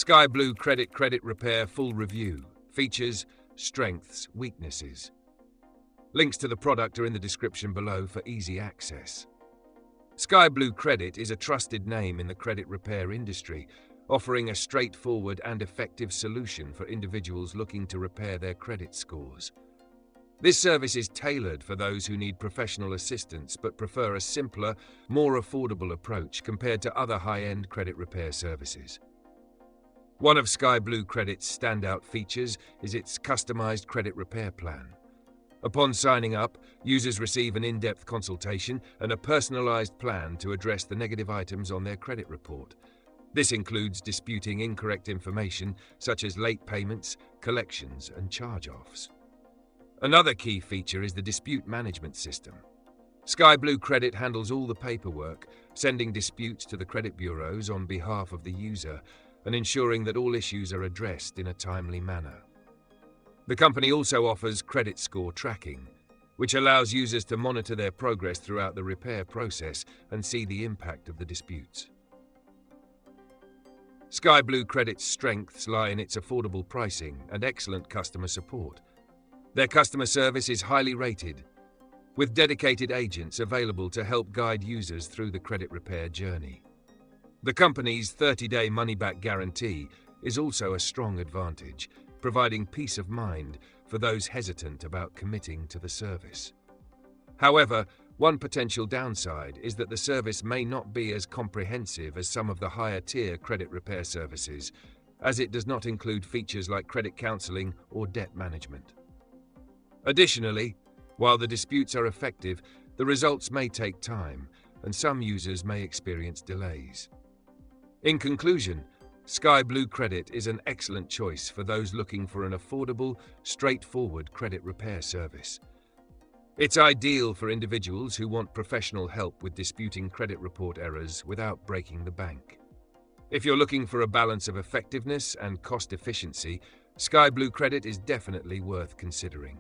Sky Blue Credit Repair Full Review. Features, strengths, weaknesses. Links to the product are in the description below for easy access. Sky Blue Credit is a trusted name in the credit repair industry, offering a straightforward and effective solution for individuals looking to repair their credit scores. This service is tailored for those who need professional assistance but prefer a simpler, more affordable approach compared to other high-end credit repair services. One of Sky Blue Credit's standout features is its customized credit repair plan. Upon signing up, users receive an in-depth consultation and a personalized plan to address the negative items on their credit report. This includes disputing incorrect information such as late payments, collections, and charge-offs. Another key feature is the dispute management system. Sky Blue Credit handles all the paperwork, sending disputes to the credit bureaus on behalf of the user and ensuring that all issues are addressed in a timely manner. The company also offers credit score tracking, which allows users to monitor their progress throughout the repair process and see the impact of the disputes. Sky Blue Credit's strengths lie in its affordable pricing and excellent customer support. Their customer service is highly rated, with dedicated agents available to help guide users through the credit repair journey. The company's 30-day money-back guarantee is also a strong advantage, providing peace of mind for those hesitant about committing to the service. However, one potential downside is that the service may not be as comprehensive as some of the higher-tier credit repair services, as it does not include features like credit counseling or debt management. Additionally, while the disputes are effective, the results may take time, and some users may experience delays. In conclusion, Sky Blue Credit is an excellent choice for those looking for an affordable, straightforward credit repair service. It's ideal for individuals who want professional help with disputing credit report errors without breaking the bank. If you're looking for a balance of effectiveness and cost efficiency, Sky Blue Credit is definitely worth considering.